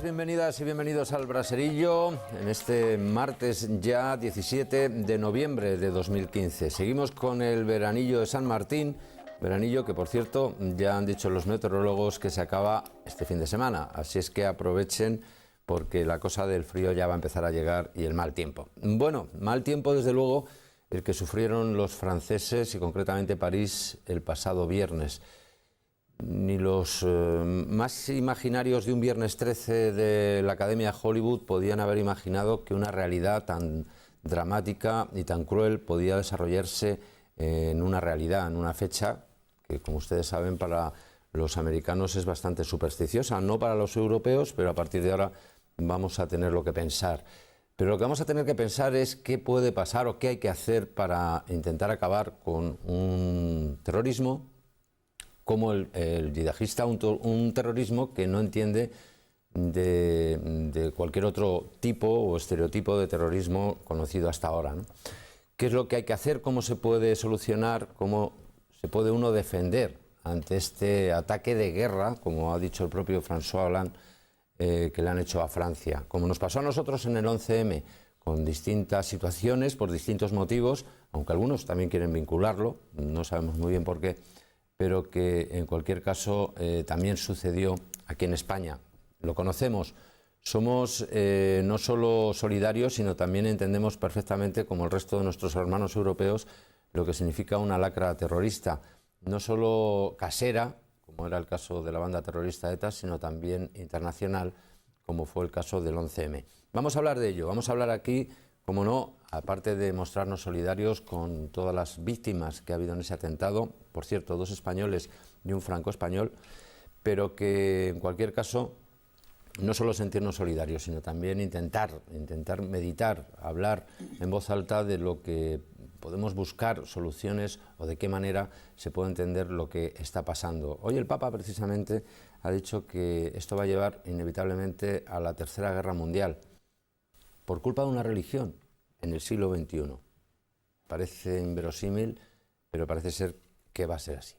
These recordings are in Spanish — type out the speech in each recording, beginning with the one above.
Bienvenidas y bienvenidos al Braserillo en este martes ya 17 de noviembre de 2015. Seguimos con el veranillo de San Martín, veranillo que por cierto ya han dicho los meteorólogos que se acaba este fin de semana, así es que aprovechen porque la cosa del frío ya va a empezar a llegar y el mal tiempo. Bueno, mal tiempo desde luego el que sufrieron los franceses y concretamente París el pasado viernes. Ni los más imaginarios de un viernes 13 de la Academia Hollywood podían haber imaginado que una realidad tan dramática y tan cruel podía desarrollarse en una realidad, en una fecha que, como ustedes saben, para los americanos es bastante supersticiosa, no para los europeos, pero a partir de ahora vamos a tener lo que pensar. Pero lo que vamos a tener que pensar es qué puede pasar o qué hay que hacer para intentar acabar con un terrorismo como el yihadista, un terrorismo que no entiende de cualquier otro tipo o estereotipo de terrorismo conocido hasta ahora, ¿no? ¿Qué es lo que hay que hacer? ¿Cómo se puede solucionar? ¿Cómo se puede uno defender ante este ataque de guerra, como ha dicho el propio François Hollande, que le han hecho a Francia? Como nos pasó a nosotros en el 11M, con distintas situaciones, por distintos motivos, aunque algunos también quieren vincularlo, no sabemos muy bien por qué, pero que en cualquier caso también sucedió aquí en España. Lo conocemos, somos no solo solidarios, sino también entendemos perfectamente, como el resto de nuestros hermanos europeos, lo que significa una lacra terrorista, no solo casera, como era el caso de la banda terrorista ETA, sino también internacional, como fue el caso del 11M. Vamos a hablar de ello, vamos a hablar aquí, como no, aparte de mostrarnos solidarios con todas las víctimas que ha habido en ese atentado, por cierto, 2 españoles y un franco-español, pero que en cualquier caso no solo sentirnos solidarios, sino también intentar meditar, hablar en voz alta de lo que podemos buscar soluciones o de qué manera se puede entender lo que está pasando. Hoy el Papa precisamente ha dicho que esto va a llevar inevitablemente a la Tercera Guerra Mundial por culpa de una religión en el siglo XXI. Parece inverosímil, pero parece ser que va a ser así.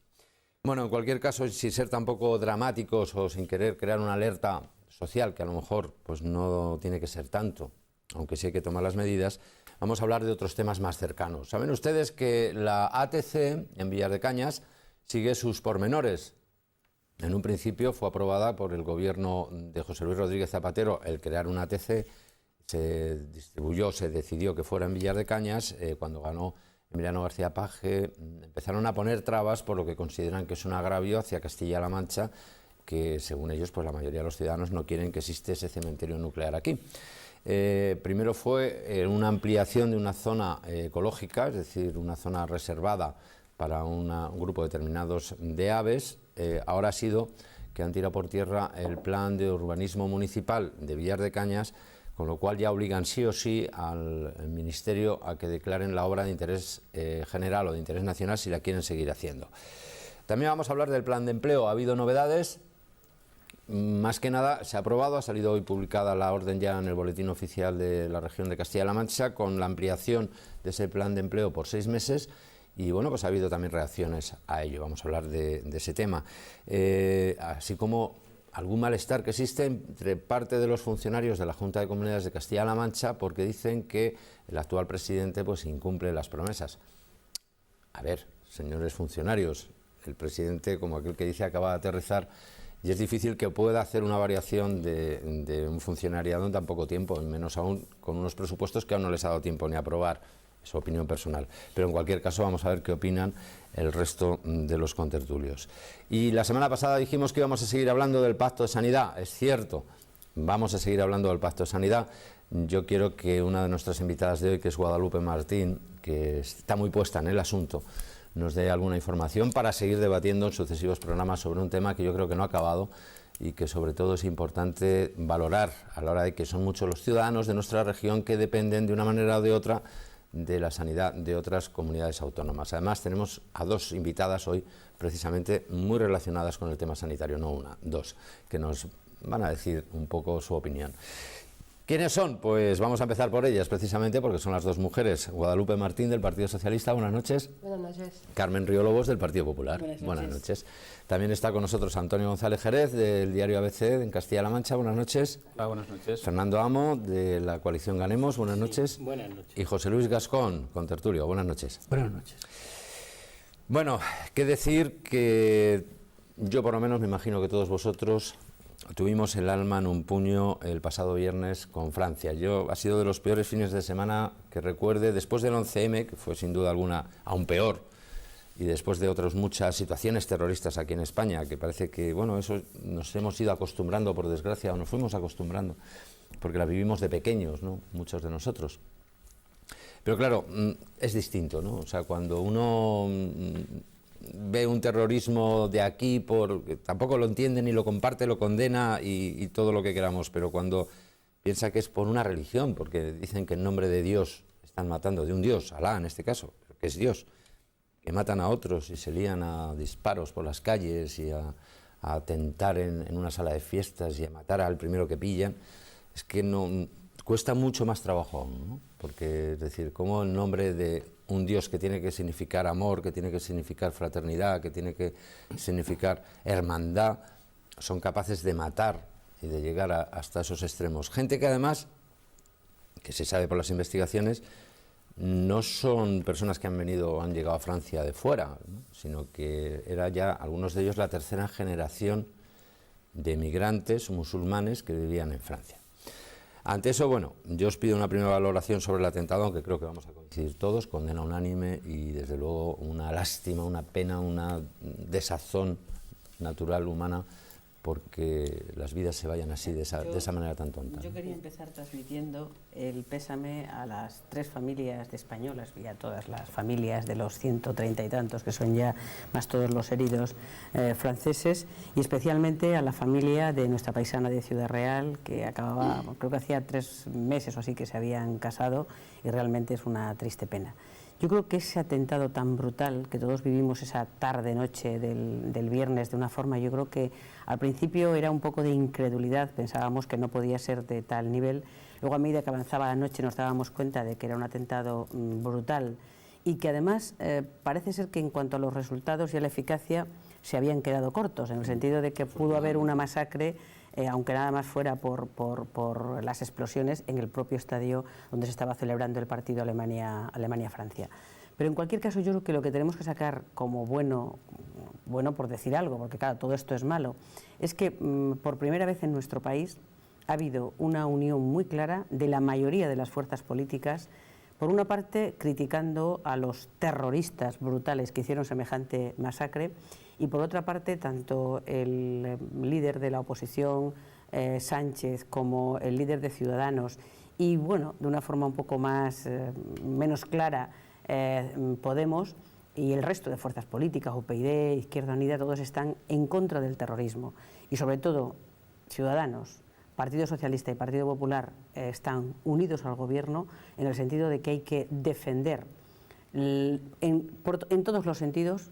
Bueno, en cualquier caso, sin ser tampoco dramáticos o sin querer crear una alerta social, que a lo mejor pues no tiene que ser tanto, aunque sí hay que tomar las medidas, vamos a hablar de otros temas más cercanos. Saben ustedes que la ATC en Villar de Cañas sigue sus pormenores. En un principio fue aprobada por el gobierno de José Luis Rodríguez Zapatero el crear una ATC. Se decidió que fuera en Villar de Cañas. Cuando ganó Emiliano García Paje, empezaron a poner trabas por lo que consideran que es un agravio hacia Castilla-La Mancha, que según ellos pues la mayoría de los ciudadanos no quieren que existe ese cementerio nuclear aquí. Primero fue una ampliación de una zona ecológica, es decir, una zona reservada para un grupo determinado de aves. Ahora ha sido que han tirado por tierra el plan de urbanismo municipal de Villar de Cañas, con lo cual ya obligan sí o sí al Ministerio a que declaren la obra de interés general o de interés nacional si la quieren seguir haciendo. También vamos a hablar del plan de empleo. Ha habido novedades, más que nada se ha aprobado, ha salido hoy publicada la orden ya en el boletín oficial de la región de Castilla-La Mancha con la ampliación de ese plan de empleo por 6 meses. Y bueno, pues ha habido también reacciones a ello, vamos a hablar de ese tema. Así como algún malestar que existe entre parte de los funcionarios de la Junta de Comunidades de Castilla-La Mancha porque dicen que el actual presidente pues incumple las promesas. A ver, señores funcionarios, el presidente, como aquel que dice, acaba de aterrizar y es difícil que pueda hacer una variación de un funcionariado en tan poco tiempo, y menos aún con unos presupuestos que aún no les ha dado tiempo ni a aprobar. Es su opinión personal. Pero en cualquier caso vamos a ver qué opinan el resto de los contertulios. Y la semana pasada dijimos que íbamos a seguir hablando del Pacto de Sanidad. Es cierto, vamos a seguir hablando del Pacto de Sanidad. Yo quiero que una de nuestras invitadas de hoy, que es Guadalupe Martín, que está muy puesta en el asunto, nos dé alguna información para seguir debatiendo en sucesivos programas sobre un tema que yo creo que no ha acabado y que sobre todo es importante valorar a la hora de que son muchos los ciudadanos de nuestra región que dependen de una manera o de otra de la sanidad de otras comunidades autónomas. Además, tenemos a dos invitadas hoy precisamente muy relacionadas con el tema sanitario, no una, dos, que nos van a decir un poco su opinión. ¿Quiénes son? Pues vamos a empezar por ellas, precisamente porque son las dos mujeres. Guadalupe Martín, del Partido Socialista, buenas noches. Buenas noches. Carmen Río Lobos, del Partido Popular. Buenas noches. También está con nosotros Antonio González Jerez, del diario ABC, en Castilla-La Mancha, buenas noches. Hola, buenas noches. Fernando Amo, de la coalición Ganemos, buenas noches. Buenas noches. Y José Luis Gascón, con Tertulio, buenas noches. Buenas noches. Bueno, qué decir que yo por lo menos me imagino que todos vosotros tuvimos el alma en un puño el pasado viernes con Francia. Ha sido de los peores fines de semana que recuerde, después del 11M, que fue sin duda alguna aún peor, y después de otras muchas situaciones terroristas aquí en España, que parece que, bueno, eso nos hemos ido acostumbrando, por desgracia, o nos fuimos acostumbrando, porque la vivimos de pequeños, ¿no?, muchos de nosotros. Pero claro, es distinto, ¿no? O sea, cuando uno ve un terrorismo de aquí, tampoco lo entiende ni lo comparte, lo condena y todo lo que queramos, pero cuando piensa que es por una religión, porque dicen que en nombre de Dios están matando, de un Dios, Alá en este caso, que es Dios, que matan a otros y se lían a disparos por las calles y a atentar en una sala de fiestas y a matar al primero que pillan, es que no cuesta mucho más trabajo aún, ¿no? Porque, es decir, como en nombre de un Dios que tiene que significar amor, que tiene que significar fraternidad, que tiene que significar hermandad, son capaces de matar y de llegar hasta esos extremos. Gente que además, que se sabe por las investigaciones, no son personas que han llegado a Francia de fuera, ¿no?, sino que era ya, algunos de ellos, la tercera generación de migrantes musulmanes que vivían en Francia. Ante eso, bueno, yo os pido una primera valoración sobre el atentado, aunque creo que vamos a coincidir todos, condena unánime y desde luego una lástima, una pena, una desazón natural, humana, porque las vidas se vayan así, de esa manera tan tonta. Yo quería empezar transmitiendo el pésame a las 3 familias de españolas y a todas las familias de los 130 y tantos que son ya, más todos los heridos franceses, y especialmente a la familia de nuestra paisana de Ciudad Real, que acababa, creo que hacía 3 meses o así que se habían casado, y realmente es una triste pena. Yo creo que ese atentado tan brutal que todos vivimos esa tarde-noche del viernes de una forma, yo creo que al principio era un poco de incredulidad, pensábamos que no podía ser de tal nivel. Luego, a medida que avanzaba la noche, nos dábamos cuenta de que era un atentado brutal y que además parece ser que en cuanto a los resultados y a la eficacia se habían quedado cortos, en el sentido de que pudo haber una masacre, aunque nada más fuera por las explosiones en el propio estadio donde se estaba celebrando el partido Alemania-Francia. Pero en cualquier caso, yo creo que lo que tenemos que sacar como bueno por decir algo, porque claro, todo esto es malo, es que por primera vez en nuestro país ha habido una unión muy clara de la mayoría de las fuerzas políticas, por una parte criticando a los terroristas brutales que hicieron semejante masacre, y por otra parte tanto el líder de la oposición, Sánchez, como el líder de Ciudadanos, y bueno, de una forma un poco menos clara, Podemos y el resto de fuerzas políticas, UPyD, Izquierda Unida, todos están en contra del terrorismo, y sobre todo Ciudadanos, Partido Socialista y Partido Popular están unidos al gobierno en el sentido de que hay que defender en todos los sentidos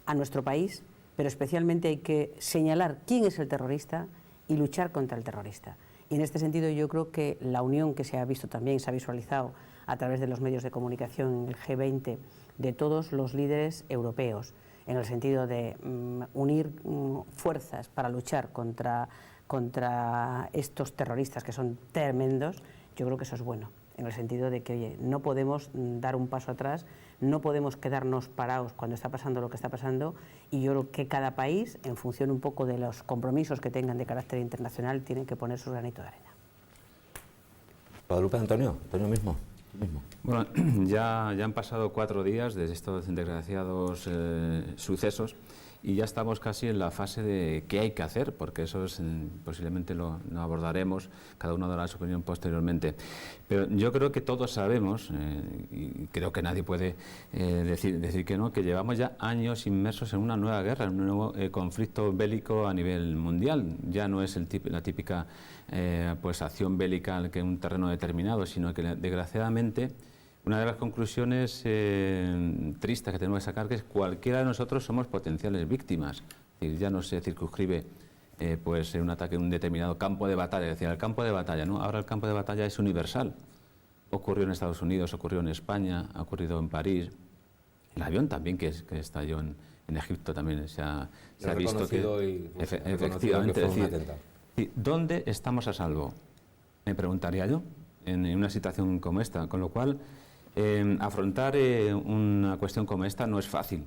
a nuestro país, pero especialmente hay que señalar quién es el terrorista y luchar contra el terrorista. Y en este sentido yo creo que la unión que se ha visto también, se ha visualizado a través de los medios de comunicación en el G20 de todos los líderes europeos, en el sentido de unir fuerzas para luchar contra estos terroristas que son tremendos, yo creo que eso es bueno, en el sentido de que, oye, no podemos dar un paso atrás, no podemos quedarnos parados cuando está pasando lo que está pasando, y yo creo que cada país, en función un poco de los compromisos que tengan de carácter internacional, tiene que poner su granito de arena. Guadalupe, Antonio mismo. Bueno, ya han pasado 4 días de estos desgraciados sucesos, y ya estamos casi en la fase de qué hay que hacer, porque eso es, posiblemente lo abordaremos, cada uno dará su opinión posteriormente. Pero yo creo que todos sabemos, y creo que nadie puede decir que no, que llevamos ya años inmersos en una nueva guerra, en un nuevo conflicto bélico a nivel mundial. Ya no es la típica pues acción bélica en un terreno determinado, sino que desgraciadamente Una de las conclusiones tristes que tenemos que sacar es que cualquiera de nosotros somos potenciales víctimas. Es decir, ya no se circunscribe pues un ataque en un determinado campo de batalla. Es decir, el campo de batalla, ¿no? Ahora el campo de batalla es universal. Ocurrió en Estados Unidos, ocurrió en España, ha ocurrido en París. El avión también que estalló en Egipto también se ha visto que efectivamente, que fue un atentado. ¿Dónde estamos a salvo? Me preguntaría yo, en una situación como esta. Con lo cual, afrontar una cuestión como esta no es fácil,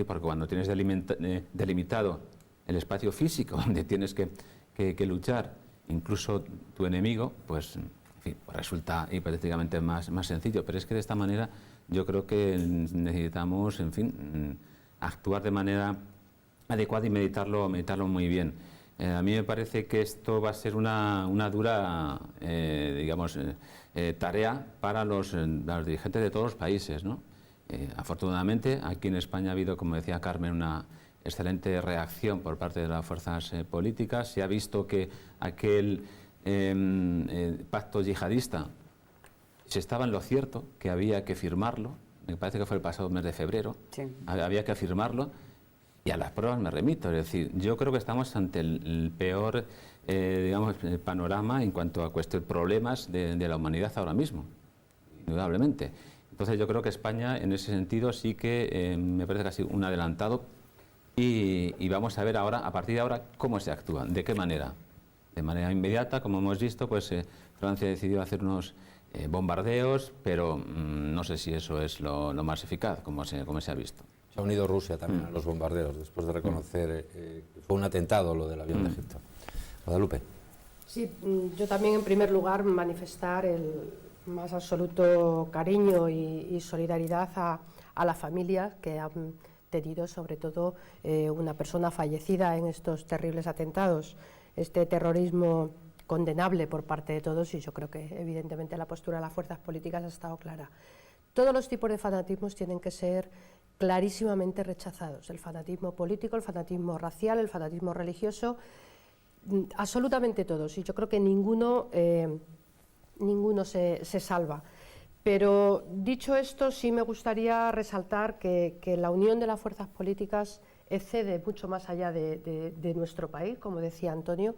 porque cuando tienes delimitado el espacio físico donde tienes que luchar, incluso tu enemigo, pues, en fin, pues resulta hipotéticamente más sencillo. Pero es que de esta manera yo creo que necesitamos, en fin, actuar de manera adecuada y meditarlo muy bien. A mí me parece que esto va a ser una dura, tarea para los dirigentes de todos los países, ¿no? Afortunadamente, aquí en España ha habido, como decía Carmen, una excelente reacción por parte de las fuerzas políticas. Se ha visto que aquel pacto yihadista se estaba en lo cierto, que había que firmarlo. Me parece que fue el pasado mes de febrero. Sí. Había que firmarlo. Y a las pruebas me remito, es decir, yo creo que estamos ante el peor panorama en cuanto a problemas de la humanidad ahora mismo, indudablemente. Entonces yo creo que España en ese sentido sí que me parece que ha sido un adelantado y vamos a ver ahora, a partir de ahora, cómo se actúa, de qué manera. De manera inmediata, como hemos visto, pues Francia ha decidido hacer unos bombardeos, pero no sé si eso es lo más eficaz, como se ha visto. Se ha unido Rusia también a los bombardeos, después de reconocer que fue un atentado lo del avión de Egipto. Guadalupe. Sí, yo también en primer lugar manifestar el más absoluto cariño y solidaridad a las familias que han tenido sobre todo una persona fallecida en estos terribles atentados. Este terrorismo condenable por parte de todos, y yo creo que evidentemente la postura de las fuerzas políticas ha estado clara. Todos los tipos de fanatismos tienen que ser clarísimamente rechazados. El fanatismo político, el fanatismo racial, el fanatismo religioso, absolutamente todos. Y yo creo que ninguno se salva. Pero dicho esto, sí me gustaría resaltar que la unión de las fuerzas políticas excede mucho más allá de nuestro país, como decía Antonio.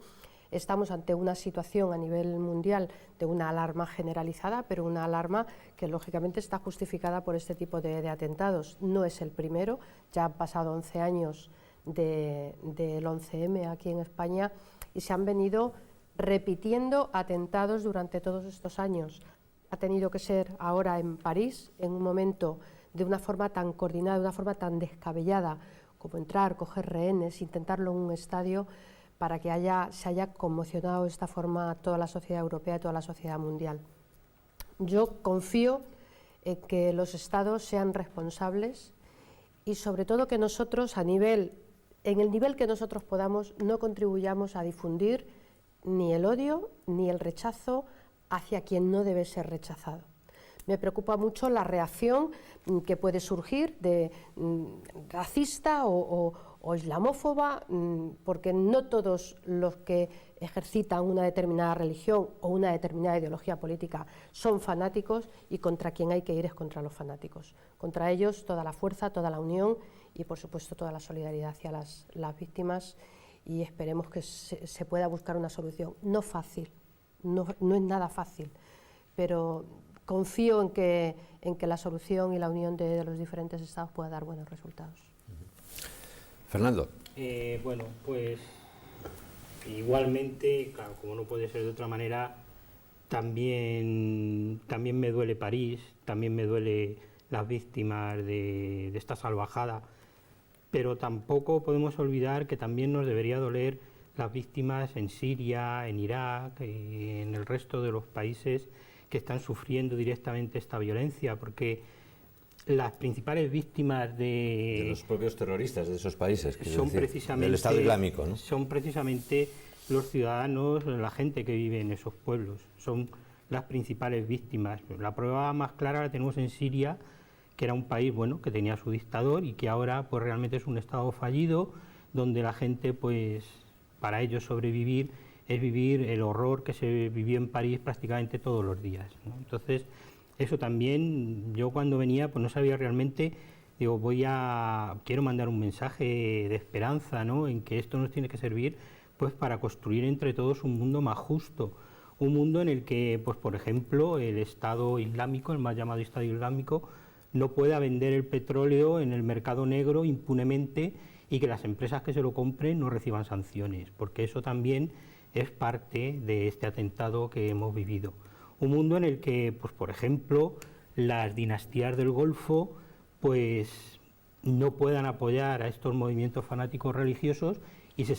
Estamos ante una situación a nivel mundial de una alarma generalizada, pero una alarma que lógicamente está justificada por este tipo de atentados. No es el primero, ya han pasado 11 años del 11M aquí en España y se han venido repitiendo atentados durante todos estos años. Ha tenido que ser ahora en París, en un momento de una forma tan coordinada, de una forma tan descabellada, como entrar, coger rehenes, intentarlo en un estadio, para que se haya conmocionado de esta forma toda la sociedad europea y toda la sociedad mundial. Yo confío en que los Estados sean responsables y sobre todo que nosotros en el nivel que nosotros podamos no contribuyamos a difundir ni el odio ni el rechazo hacia quien no debe ser rechazado. Me preocupa mucho la reacción que puede surgir de racista o islamófoba, porque no todos los que ejercitan una determinada religión o una determinada ideología política son fanáticos, y contra quien hay que ir es contra los fanáticos. Contra ellos toda la fuerza, toda la unión y por supuesto toda la solidaridad hacia las víctimas, y esperemos que se pueda buscar una solución. No fácil, no es nada fácil, pero confío en que la solución y la unión de los diferentes estados pueda dar buenos resultados. Fernando. Bueno, pues igualmente, claro, como no puede ser de otra manera, también me duele París, también me duele las víctimas de esta salvajada, pero tampoco podemos olvidar que también nos debería doler las víctimas en Siria, en Irak, en el resto de los países que están sufriendo directamente esta violencia, porque las principales víctimas de los propios terroristas de esos países, son precisamente del Estado Islámico, ¿no? Son precisamente los ciudadanos, la gente que vive en esos pueblos, son las principales víctimas. La prueba más clara la tenemos en Siria, que era un país bueno que tenía su dictador y que ahora pues realmente es un Estado fallido, donde la gente pues para ellos sobrevivir es vivir el horror que se vivió en París prácticamente todos los días, ¿no? Entonces eso también, yo cuando venía pues no sabía realmente, digo, quiero mandar un mensaje de esperanza, ¿no?, en que esto nos tiene que servir pues para construir entre todos un mundo más justo, un mundo en el que, pues por ejemplo, el Estado Islámico, el más llamado Estado Islámico, no pueda vender el petróleo en el mercado negro impunemente y que las empresas que se lo compren no reciban sanciones, porque eso también es parte de este atentado que hemos vivido. Un mundo en el que, pues por ejemplo, las dinastías del Golfo pues no puedan apoyar a estos movimientos fanáticos religiosos y se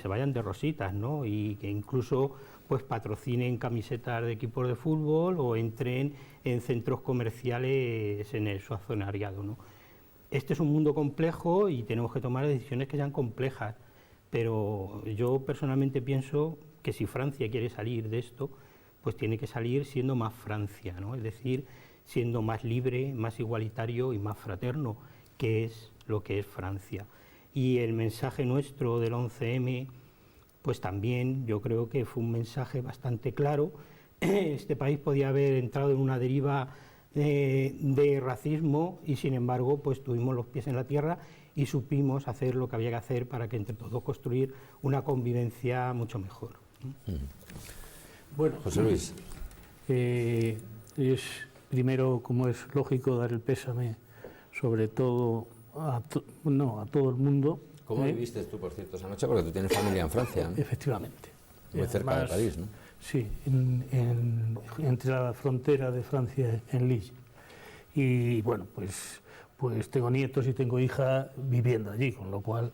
vayan de rositas, ¿no?, y que incluso pues patrocinen camisetas de equipos de fútbol o entren en centros comerciales en su accionariado, ¿no? Este es un mundo complejo y tenemos que tomar decisiones que sean complejas, pero yo personalmente pienso que si Francia quiere salir de esto, pues tiene que salir siendo más Francia, ¿no?, es decir, siendo más libre, más igualitario y más fraterno, que es lo que es Francia. Y el mensaje nuestro del 11M, pues también yo creo que fue un mensaje bastante claro. Este país podía haber entrado en una deriva de racismo y sin embargo pues tuvimos los pies en la tierra y supimos hacer lo que había que hacer para que entre todos construir una convivencia mucho mejor. Bueno, José Luis. Es primero, como es lógico, dar el pésame sobre todo a todo el mundo. ¿Cómo viviste tú, por cierto, esa noche? Porque tú tienes familia en Francia, ¿no? Efectivamente. Muy cerca de París, ¿no? Sí, entre la frontera de Francia en Lille. Y bueno, pues tengo nietos y tengo hija viviendo allí, con lo cual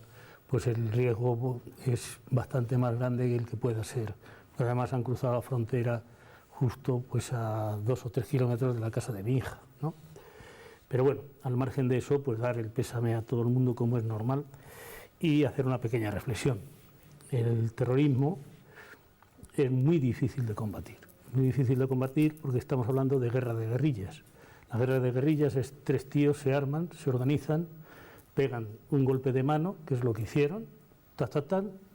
pues el riesgo es bastante más grande que el que pueda ser. Pero además han cruzado la frontera justo pues a 2 o 3 kilómetros de la casa de mi hija, ¿no? Pero bueno, al margen de eso, pues dar el pésame a todo el mundo como es normal y hacer una pequeña reflexión. El terrorismo es muy difícil de combatir porque estamos hablando de guerra de guerrillas. La guerra de guerrillas es 3 tíos se arman, se organizan, pegan un golpe de mano, que es lo que hicieron,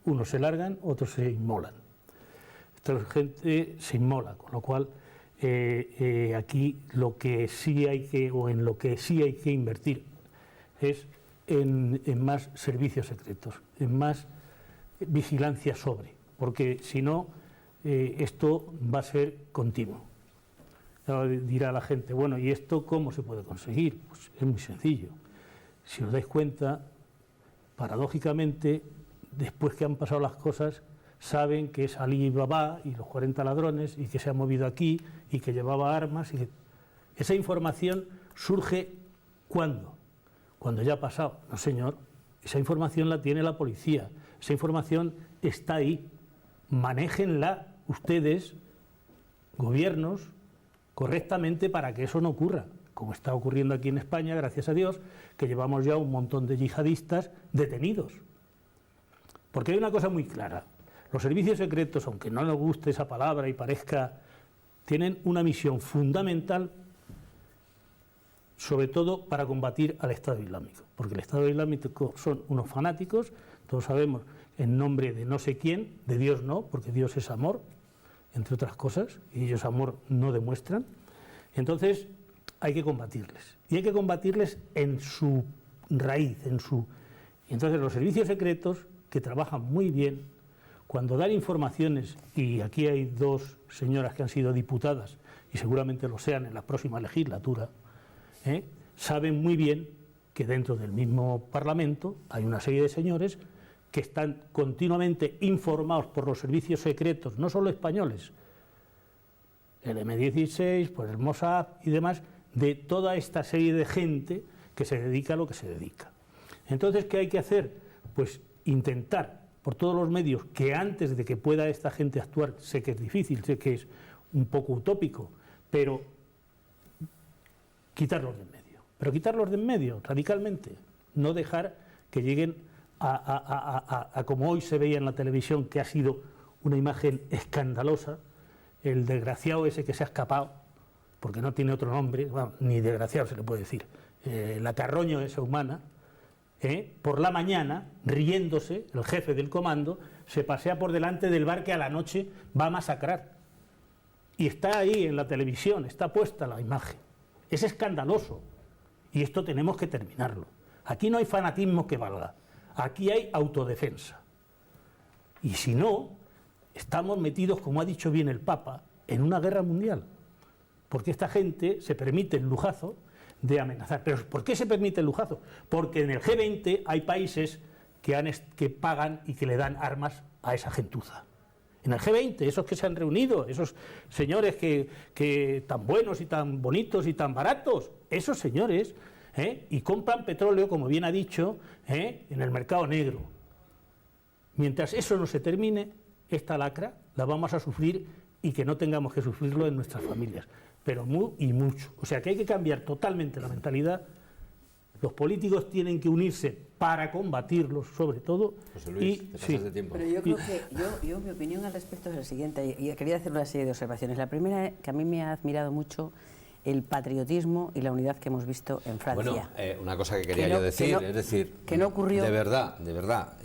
unos se largan, otros se inmolan. Esta gente se inmola, con lo cual aquí lo que sí hay que, o en lo que sí hay que invertir es en más servicios secretos, en más vigilancia sobre, porque si no, esto va a ser continuo. Ahora dirá la gente, bueno, ¿y esto cómo se puede conseguir? Pues es muy sencillo. Si os dais cuenta, paradójicamente, después que han pasado las cosas, saben que es Ali Baba y los 40 ladrones y que se ha movido aquí y que llevaba armas. Y esa información surge ¿cuándo? Cuando ya ha pasado. No, señor, esa información la tiene la policía, esa información está ahí. Manéjenla ustedes, gobiernos, correctamente para que eso no ocurra, como está ocurriendo aquí en España, gracias a Dios, que llevamos ya un montón de yihadistas detenidos. Porque hay una cosa muy clara, los servicios secretos, aunque no nos guste esa palabra y parezca, tienen una misión fundamental, sobre todo para combatir al Estado Islámico, porque el Estado Islámico son unos fanáticos, todos sabemos, en nombre de no sé quién, de Dios no, porque Dios es amor, entre otras cosas, y ellos amor no demuestran. Entonces hay que combatirles, y hay que combatirles en su raíz, Y entonces los servicios secretos, que trabajan muy bien, cuando dan informaciones, y aquí hay 2 señoras que han sido diputadas, y seguramente lo sean en la próxima legislatura, saben muy bien que dentro del mismo Parlamento hay una serie de señores que están continuamente informados por los servicios secretos, no solo españoles, el M16, por el Mossad y demás, de toda esta serie de gente que se dedica a lo que se dedica. Entonces, ¿qué hay que hacer? Pues intentar, por todos los medios, que antes de que pueda esta gente actuar, sé que es difícil, sé que es un poco utópico, pero quitarlos de en medio. Pero quitarlos de en medio, radicalmente, no dejar que lleguen a como hoy se veía en la televisión, que ha sido una imagen escandalosa, el desgraciado ese que se ha escapado, porque no tiene otro nombre, bueno, ni desgraciado se le puede decir, la carroña esa humana, por la mañana, riéndose, el jefe del comando, se pasea por delante del bar que a la noche va a masacrar. Y está ahí en la televisión, está puesta la imagen. Es escandaloso. Y esto tenemos que terminarlo. Aquí no hay fanatismo que valga. Aquí hay autodefensa. Y si no, estamos metidos, como ha dicho bien el Papa, en una guerra mundial. Porque esta gente se permite el lujazo de amenazar. ¿Pero por qué se permite el lujazo? Porque en el G20 hay países que pagan y que le dan armas a esa gentuza. En el G20, esos que se han reunido, esos señores que tan buenos y tan bonitos y tan baratos, esos señores, y compran petróleo, como bien ha dicho, en el mercado negro. Mientras eso no se termine, esta lacra la vamos a sufrir y que no tengamos que sufrirlo en nuestras familias, pero mucho. O sea que hay que cambiar totalmente la mentalidad. Los políticos tienen que unirse para combatirlos, sobre todo. José Luis, te pasas de tiempo. Pero yo creo que mi opinión al respecto es la siguiente, y quería hacer una serie de observaciones. La primera, que a mí me ha admirado mucho el patriotismo y la unidad que hemos visto en Francia. Bueno, una cosa que quería yo decir, es decir, que no ocurrió. De verdad,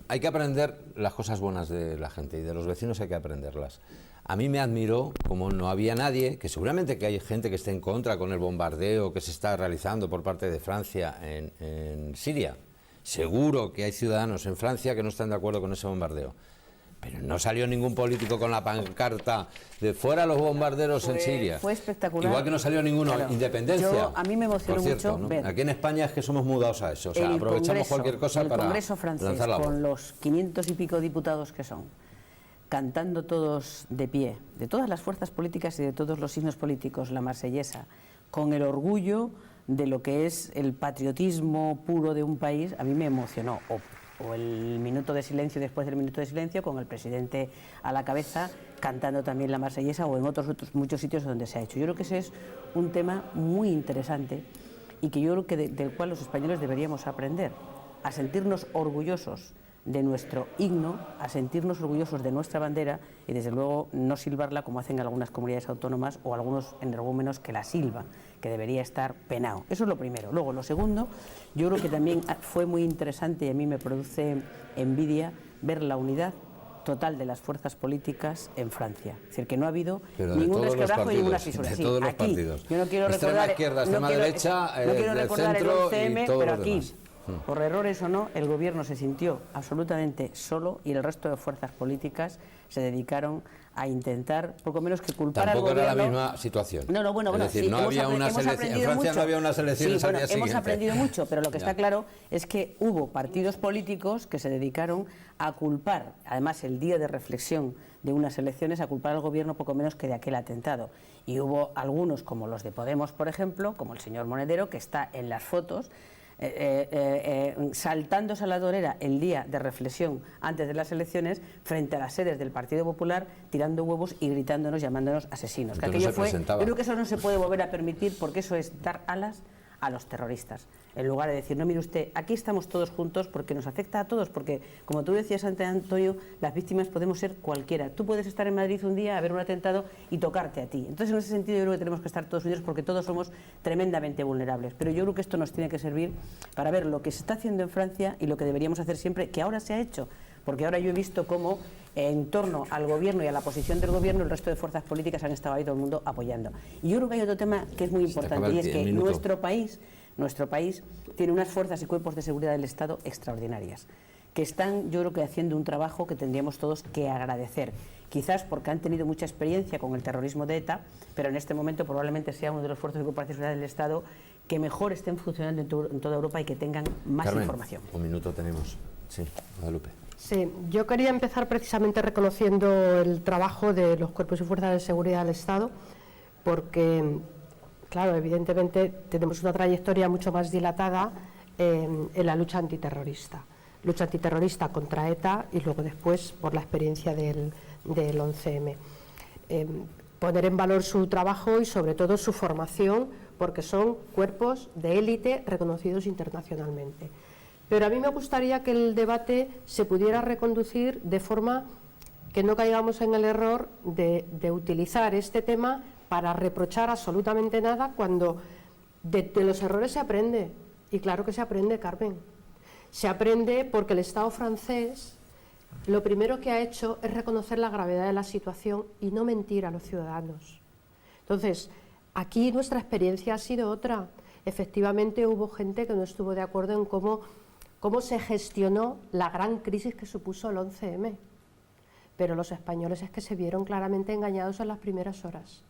hay que aprender las cosas buenas de la gente y de los vecinos hay que aprenderlas. A mí me admiró, como no había nadie, que seguramente que hay gente que esté en contra con el bombardeo que se está realizando por parte de Francia en Siria. Seguro que hay ciudadanos en Francia que no están de acuerdo con ese bombardeo. Pero no salió ningún político con la pancarta de fuera los bombarderos en Siria. Fue espectacular. Igual que no salió ninguno, claro, independencia. A mí me emocionó por cierto, mucho ¿no? ver. Aquí en España es que somos mudados a eso. O sea, aprovechamos cualquier cosa para el Congreso francés, lanzar la voz. con los 500 y pico diputados que son, cantando todos de pie, de todas las fuerzas políticas y de todos los signos políticos, la marsellesa, con el orgullo de lo que es el patriotismo puro de un país, a mí me emocionó. O el minuto de silencio después del minuto de silencio, con el presidente a la cabeza, cantando también la marsellesa, o en otros muchos sitios donde se ha hecho. Yo creo que ese es un tema muy interesante y que yo creo que del cual los españoles deberíamos aprender, a sentirnos orgullosos de nuestro himno, a sentirnos orgullosos de nuestra bandera y desde luego no silbarla como hacen algunas comunidades autónomas o algunos energúmenos que la silban, que debería estar penado. Eso es lo primero. Luego, lo segundo, yo creo que también fue muy interesante y a mí me produce envidia ver la unidad total de las fuerzas políticas en Francia. Es decir, que no ha habido ningún resquebrajo y ninguna fisura. De todos los aquí, partidos. yo no quiero extrema recordar, izquierda, extrema derecha, no quiero del recordar centro el 11M, y todos pero los aquí, demás. por errores o no, el gobierno se sintió absolutamente solo y el resto de fuerzas políticas se dedicaron a intentar, poco menos que culpar Tampoco al gobierno. Era la misma situación. Bueno, es decir, sí, no había una selección. En Francia no había unas elecciones al día siguiente. Hemos aprendido mucho, pero lo que está claro es que hubo partidos políticos que se dedicaron a culpar, además el día de reflexión de unas elecciones, a culpar al gobierno poco menos que de aquel atentado. Y hubo algunos, como los de Podemos, por ejemplo, como el señor Monedero, que está en las fotos, saltándose a la torera el día de reflexión antes de las elecciones frente a las sedes del Partido Popular, tirando huevos y gritándonos, llamándonos asesinos. Que aquello fue, yo creo que eso no se puede volver a permitir, porque eso es dar alas a los terroristas, en lugar de decir, no, mire usted, aquí estamos todos juntos porque nos afecta a todos, porque como tú decías antes, Antonio, las víctimas podemos ser cualquiera. Tú puedes estar en Madrid un día a ver un atentado y tocarte a ti. Entonces, en ese sentido, yo creo que tenemos que estar todos unidos porque todos somos tremendamente vulnerables. Pero yo creo que esto nos tiene que servir para ver lo que se está haciendo en Francia y lo que deberíamos hacer siempre, que ahora se ha hecho. Porque ahora yo he visto cómo en torno al gobierno y a la posición del gobierno el resto de fuerzas políticas han estado ahí todo el mundo apoyando. Y yo creo que hay otro tema que es muy importante y es que nuestro país tiene unas fuerzas y cuerpos de seguridad del Estado extraordinarias, que están, yo creo que haciendo un trabajo que tendríamos todos que agradecer. Quizás porque han tenido mucha experiencia con el terrorismo de ETA, pero en este momento probablemente sea uno de los fuerzas y cuerpos de seguridad del Estado que mejor estén funcionando en toda Europa y que tengan más Carmen, información. Un minuto tenemos. Sí, Guadalupe. Sí, yo quería empezar precisamente reconociendo el trabajo de los cuerpos y fuerzas de seguridad del Estado, porque, claro, evidentemente tenemos una trayectoria mucho más dilatada en la lucha antiterrorista contra ETA y luego después por la experiencia del 11M. Poner en valor su trabajo y sobre todo su formación, porque son cuerpos de élite reconocidos internacionalmente. Pero a mí me gustaría que el debate se pudiera reconducir de forma que no caigamos en el error de utilizar este tema para reprochar absolutamente nada, cuando de los errores se aprende. Y claro que se aprende, Carmen. Se aprende porque el Estado francés lo primero que ha hecho es reconocer la gravedad de la situación y no mentir a los ciudadanos. Entonces, aquí nuestra experiencia ha sido otra. Efectivamente hubo gente que no estuvo de acuerdo en cómo se gestionó la gran crisis que supuso el 11M. Pero los españoles es que se vieron claramente engañados en las primeras horas.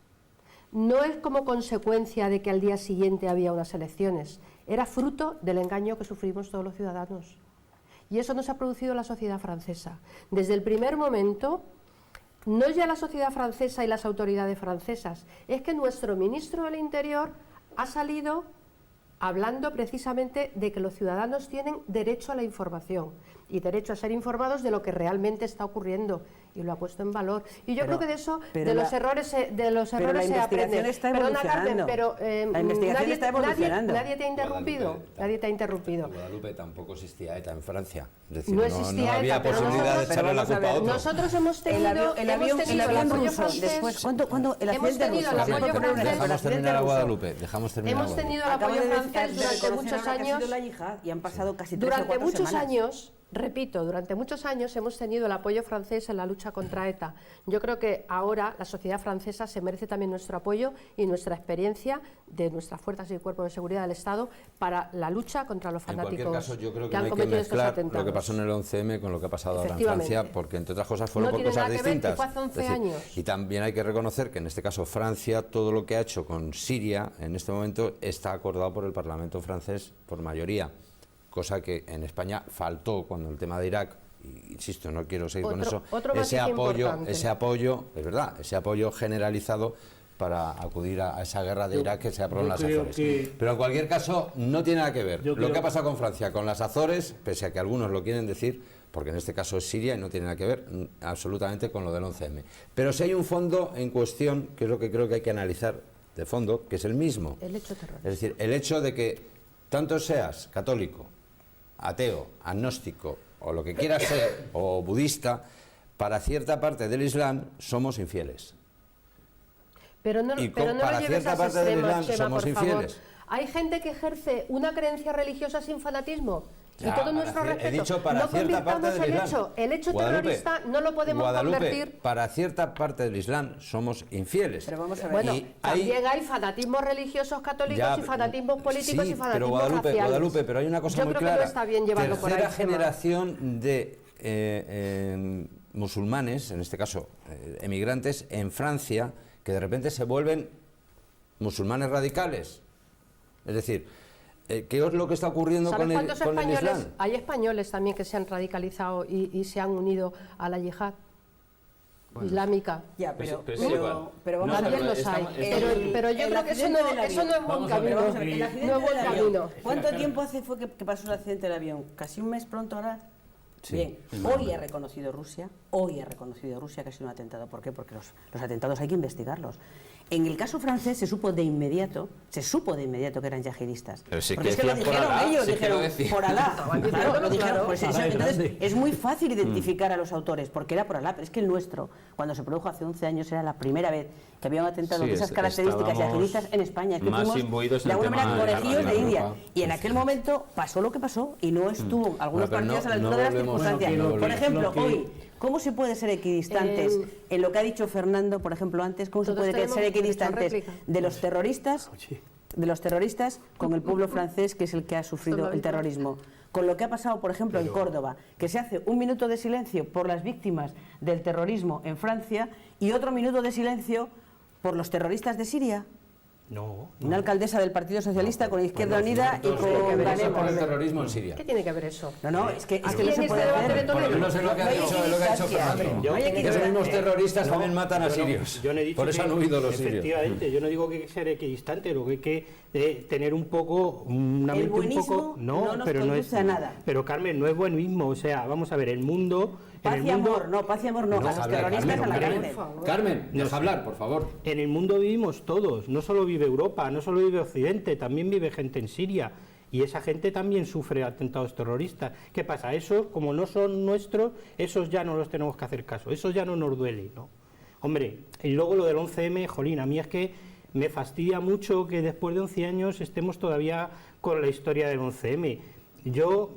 No es como consecuencia de que al día siguiente había unas elecciones, era fruto del engaño que sufrimos todos los ciudadanos. Y eso no se ha producido en la sociedad francesa. Desde el primer momento, no es ya la sociedad francesa y las autoridades francesas, es que nuestro ministro del Interior ha salido hablando precisamente de que los ciudadanos tienen derecho a la información y derecho a ser informados de lo que realmente está ocurriendo, y lo ha puesto en valor. Y yo creo que de eso, de los errores se aprende. Perdona, Carmen, pero la investigación está evolucionando. Nadie te ha interrumpido. Nadie te ha interrumpido. En Guadalupe tampoco existía ETA en Francia. Es decir, no existía no había ETA, pero posibilidad de echarle la culpa a otro. Nosotros hemos tenido el avión ruso. Después, ¿cuándo el accidente ruso? Dejamos terminar a Guadalupe. Hemos tenido el apoyo francés durante muchos años. Y han pasado casi 3 o 4 semanas. Durante muchos años, repito, durante muchos años hemos tenido el apoyo francés en la lucha contra ETA. Yo creo que ahora la sociedad francesa se merece también nuestro apoyo y nuestra experiencia de nuestras fuerzas y cuerpos de seguridad del Estado para la lucha contra los fanáticos. En cualquier caso, yo creo que han no hay que cometido estos mezclar atentados. lo que pasó en el 11M con lo que ha pasado ahora en Francia, porque entre otras cosas fueron por cosas distintas. Fue hace 11 años. Y también hay que reconocer que en este caso Francia, todo lo que ha hecho con Siria en este momento está acordado por el Parlamento francés por mayoría, cosa que en España faltó cuando el tema de Irak. Insisto, no quiero seguir con eso, ese apoyo, es verdad, ese apoyo generalizado para acudir a esa guerra de Irak que se aprobó en las Azores. Pero en cualquier caso, no tiene nada que ver lo que ha pasado con Francia con las Azores, pese a que algunos lo quieren decir, porque en este caso es Siria y no tiene nada que ver absolutamente con lo del 11M. Pero si hay un fondo en cuestión, que es lo que creo que hay que analizar de fondo, que es el mismo. El hecho terrorista. Es decir, el hecho de que tanto seas católico, ateo, agnóstico, o lo que quieras ser, o budista, para cierta parte del Islam somos infieles. Pero no, Y pero no para lo lleves cierta a parte del Islam Chema, somos por favor. infieles. Hay gente que ejerce una creencia religiosa sin fanatismo. Ya, y todo nuestro he respeto. dicho para no cierta parte convirtamos del Islam. el hecho Guadalupe, terrorista no lo podemos Guadalupe, convertir. para cierta parte del Islam somos infieles. Pero vamos a ver. Bueno, Y también hay fanatismos religiosos católicos y fanatismos políticos sí, y fanatismos pero Guadalupe, raciales. Guadalupe, pero hay una cosa Yo muy creo clara. Que no está bien llevarlo por ahí, Tercera Chema. generación de musulmanes, en este caso emigrantes, en Francia, que de repente se vuelven musulmanes radicales. Es decir, ¿qué es lo que está ocurriendo con el Islam? Hay españoles también que se han radicalizado y se han unido a la yihad islámica. Ya, pero vamos a ver, también los hay. Pero yo creo que eso no es buen camino. Vamos a ver, el accidente No es buen del avión. camino. ¿Cuánto tiempo hace fue que pasó el accidente del avión? ¿Casi un mes pronto ahora? Sí. Bien, hoy ha reconocido Rusia que ha sido un atentado. ¿Por qué? Porque los atentados hay que investigarlos. En el caso francés se supo de inmediato que eran yihadistas. Pero sí porque que es que lo decían por dijeron Alá, ellos, sí que dijeron lo decían. por Alá. Claro, lo dijeron. Pues entonces es muy fácil Mm. identificar a los autores, porque era por Alá, pero es que el nuestro, cuando se produjo hace 11 años, era la primera vez que había un atentado Sí, de esas características estábamos yihadistas en España. Es que más fuimos imbuidos en de el alguna tema manera de la conejillos de Europa. India. Y en aquel momento pasó lo que pasó y no estuvo algunos Bueno, pero partidos a la no altura de las volvemos- circunstancias. bueno, Por ejemplo, lo que- hoy, ¿cómo se puede ser equidistantes en lo que ha dicho Fernando, por ejemplo, antes? ¿Cómo se Todos puede tenemos ser derecho a equidistantes réplica. de los terroristas con el pueblo francés, que es el que ha sufrido el terrorismo? Con lo que ha pasado, por ejemplo, en Córdoba, que se hace un minuto de silencio por las víctimas del terrorismo en Francia y otro minuto de silencio por los terroristas de Siria. No. Una alcaldesa del Partido Socialista con Izquierda Unida y con Por el Ganemos. terrorismo en Siria. ¿Qué tiene que ver eso? No, es que Aquí no se en este puede debate de hacer. Toledo. Porque no sé lo que ha dicho, lo que ha dicho Fernando. No hay Que los equidistancia. mismos terroristas también matan a Yo no- sirios. yo no he dicho Por eso que- han huido los sirios. Efectivamente, yo no digo que hay que ser equidistante, lo que hay que tener un poco, una El mente un buenismo poco... no nos conduce a nada. Pero Carmen, no es buenismo, o sea, vamos a ver, el mundo... Paz en el y mundo, amor, no, paz y amor no, a los Deja hablar, terroristas Carmen, a la hombre. cárcel. Carmen, deja hablar, por favor. En el mundo vivimos todos, no solo vive Europa, no solo vive Occidente, también vive gente en Siria. Y esa gente también sufre atentados terroristas. ¿Qué pasa? Esos, como no son nuestros, esos ya no los tenemos que hacer caso, esos ya no nos duele, ¿no? Hombre, y luego lo del 11M, jolín, a mí es que me fastidia mucho que después de 11 años estemos todavía con la historia del 11M. Yo,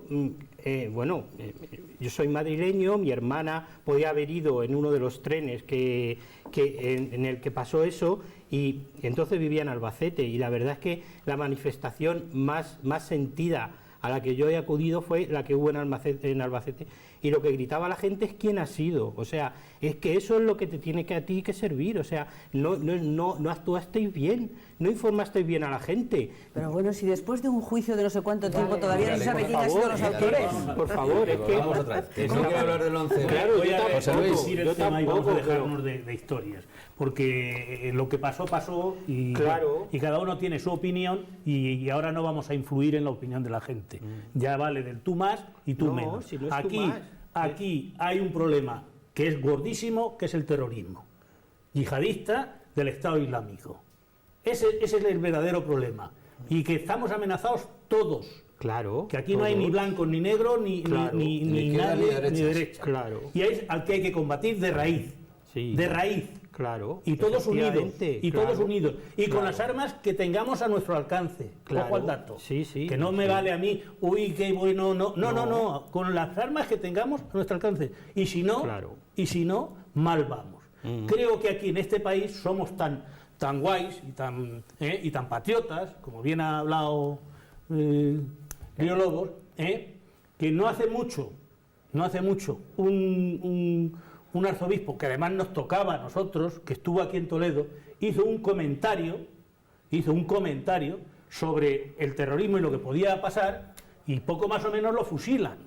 yo soy madrileño, mi hermana podía haber ido en uno de los trenes en el que pasó eso, y entonces vivía en Albacete, y la verdad es que la manifestación más sentida a la que yo he acudido fue la que hubo en Albacete, y lo que gritaba la gente es quién ha sido. O sea, es que eso es lo que te tiene que a ti que servir. O sea, no actuasteis bien, no informasteis bien a la gente. Pero bueno, si después de un juicio de no sé cuánto tiempo todavía no se sabe quién ha sido los autores. Por favor, es que... Vamos otra vez. Que no quiero hablar del 11. Claro, Voy a José Luis. decir el tema y vamos a dejarnos de historias, porque lo que pasó y, Claro. y cada uno tiene su opinión y ahora no vamos a influir en la opinión de la gente. Ya vale del tú más y tú No, menos. si no es tú más. Aquí hay un problema que es gordísimo, que es el terrorismo yihadista del Estado Islámico. Ese es el verdadero problema, y que estamos amenazados todos. Claro. Que aquí no hay ni blancos, ni negros, ni izquierdas, nadie, ni derechas. ni derecha. Claro. Y es al que hay que combatir de raíz. Sí. De raíz. Claro. Y todos unidos. Efectivamente, Y claro. todos unidos. Y con Claro. las armas que tengamos a nuestro alcance. Claro. Ojo al dato. Sí, sí, que no me sí. vale a mí, uy, qué bueno, no. Con las armas que tengamos a nuestro alcance. Y si no, Claro. mal vamos. Creo que aquí en este país somos tan guays y tan patriotas, como bien ha hablado Río Lobos, que no hace mucho un arzobispo, que además nos tocaba a nosotros, que estuvo aquí en Toledo, hizo un comentario sobre el terrorismo y lo que podía pasar, y poco más o menos lo fusilan.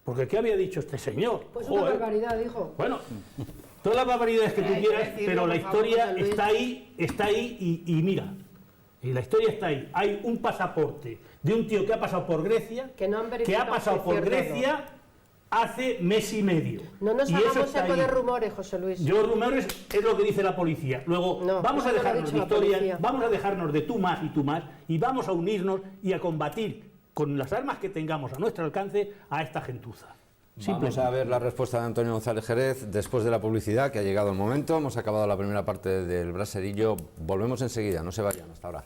Porque ¿qué había dicho este señor? Pues una Joder. barbaridad, dijo. Bueno, todas las barbaridades que tú Hay que quieras, decirlo, pero la por favor, historia José Luis. está ahí y mira. Y la historia está ahí. Hay un pasaporte de un tío que ha pasado por Grecia, Que no han que verificado ha pasado si es por cierto o no. Grecia hace mes y medio. No nos Y eso hagamos está eco ahí. de rumores, José Luis. Yo rumores es lo que dice la policía. Luego No, vamos a eso no lo ha dejarnos dicho de la historia, policía. vamos a dejarnos de tú más y vamos a unirnos y a combatir con las armas que tengamos a nuestro alcance a esta gentuza. Vamos a ver la respuesta de Antonio González Jerez después de la publicidad, que ha llegado el momento. Hemos acabado la primera parte del braserillo. Volvemos enseguida, no se vayan, hasta ahora.